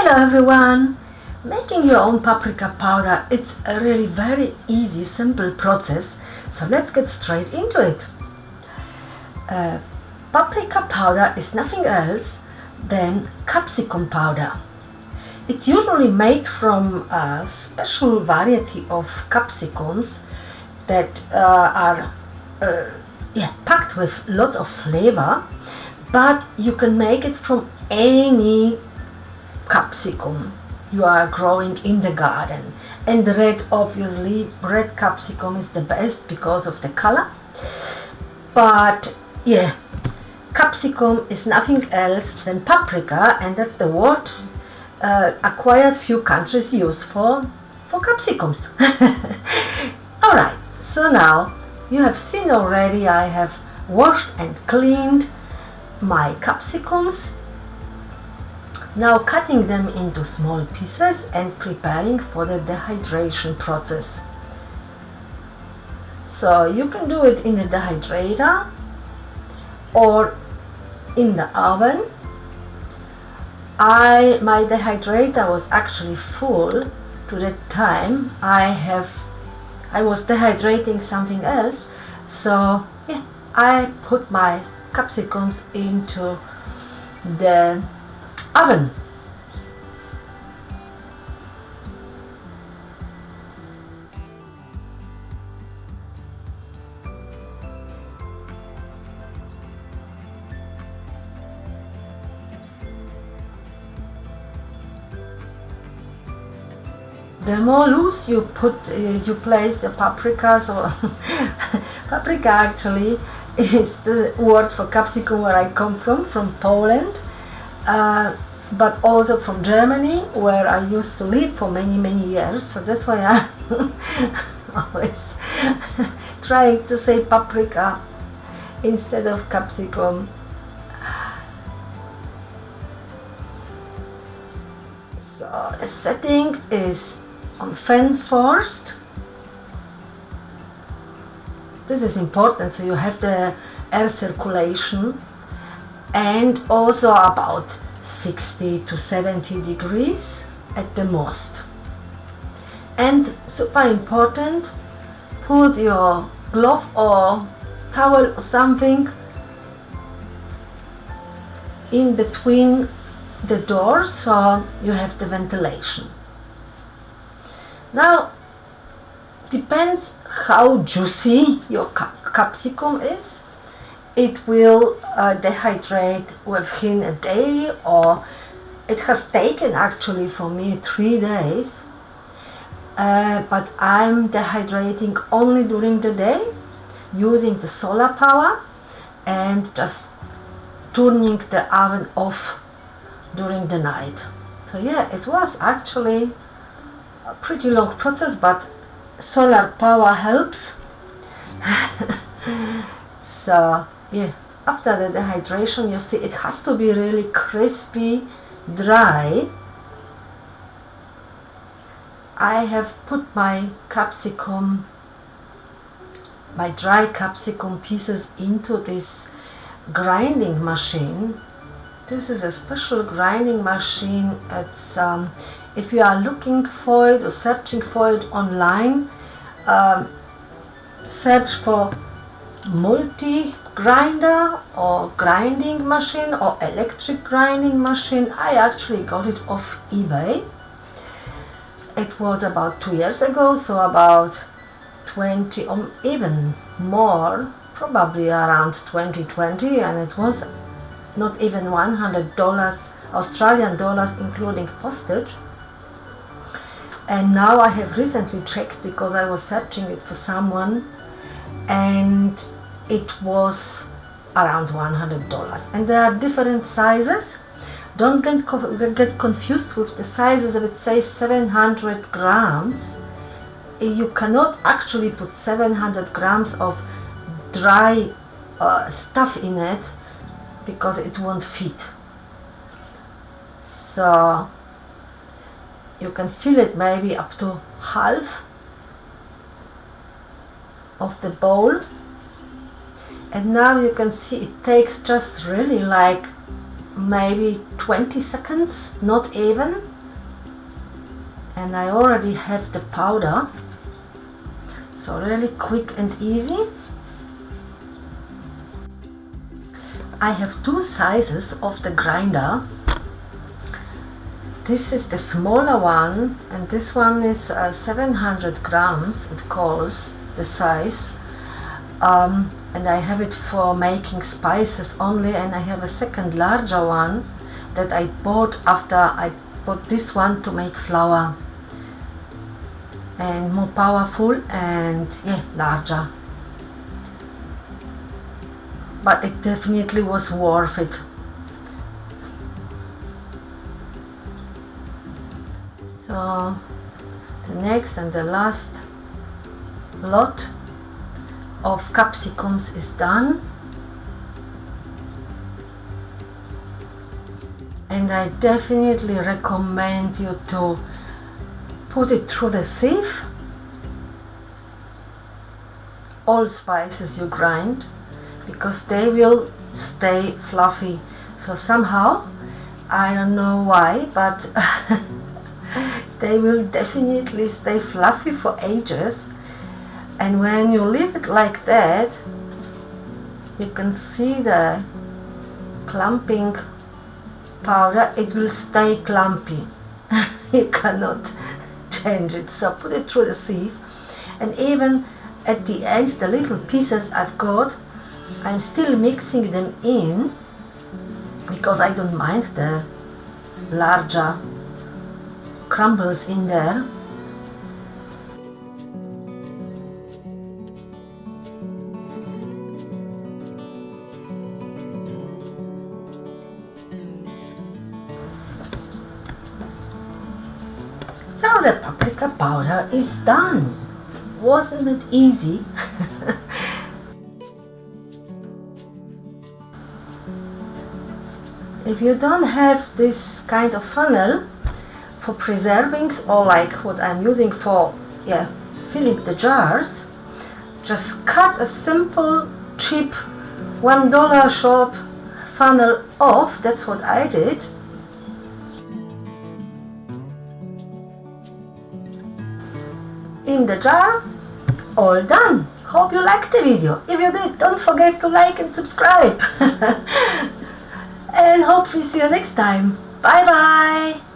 Hello everyone! Making your own paprika powder, it's a really very easy, simple process, so let's get straight into it. Paprika powder is nothing else than capsicum powder. It's usually made from a special variety of capsicums that are packed with lots of flavor, but you can make it from any capsicum you are growing in the garden. And red, obviously, red capsicum is the best because of the color. But yeah, capsicum is nothing else than paprika, and that's the word acquired few countries use for capsicums. Alright, so now you have seen already I have washed and cleaned my capsicums. Now cutting them into small pieces and preparing for the dehydration process. So you can do it in the dehydrator or in the oven. My dehydrator was actually full to that time. I was dehydrating something else, so yeah, I put my capsicums into the oven. The more loose you place the paprikas, or paprika actually is the word for capsicum where I come from Poland. But also from Germany, where I used to live for many years, so that's why I'm always trying to say paprika instead of capsicum. So the setting is on fan first. This is important, so you have the air circulation, and also about 60 to 70 degrees at the most. And super important, put your glove or towel or something in between the doors so you have the ventilation. Now, depends how juicy your capsicum is. It will dehydrate within a day, or it has taken actually for me 3 days. But I'm dehydrating only during the day using the solar power and just turning the oven off during the night. So yeah, it was actually a pretty long process, but solar power helps. So yeah, after the dehydration, you see it has to be really crispy, dry. I have put my dry capsicum pieces into this grinding machine. This is a special grinding machine. It's if you are looking for it or searching for it online, search for multi-grinder or grinding machine or electric grinding machine. I actually got it off eBay. It was about 2 years ago, so about 20 or even more, probably around 2020, and it was not even $100 Australian dollars including postage. And now I have recently checked because I was searching it for someone, and it was around $100. And there are different sizes. Don't get confused with the sizes. If it says 700 grams, you cannot actually put 700 grams of dry stuff in it because it won't fit. So you can fill it maybe up to half of the bowl, and now you can see it takes just really like maybe 20 seconds, not even, and I already have the powder, so really quick and easy. I have two sizes of the grinder. This is the smaller one, and this one is 700 grams, it calls the size. And I have it for making spices only, and I have a second larger one that I bought after I bought this one to make flour, and more powerful and yeah, larger, but it definitely was worth it. So the next and the last lot of capsicums is done, and I definitely recommend you to put it through the sieve, all spices you grind, because they will stay fluffy. So somehow, I don't know why, but they will definitely stay fluffy for ages. And when you leave it like that, you can see the clumping powder, it will stay clumpy. You cannot change it. So put it through the sieve, and even at the end, the little pieces I've got, I'm still mixing them in, because I don't mind the larger crumbles in there. So the paprika powder is done. Wasn't it easy? If you don't have this kind of funnel for preservings, or like what I'm using for filling the jars, just cut a simple cheap $1 shop funnel off. That's what I did. In the jar, all done. Hope you liked the video. If you did, don't forget to like and subscribe. And hope we see you next time. Bye bye.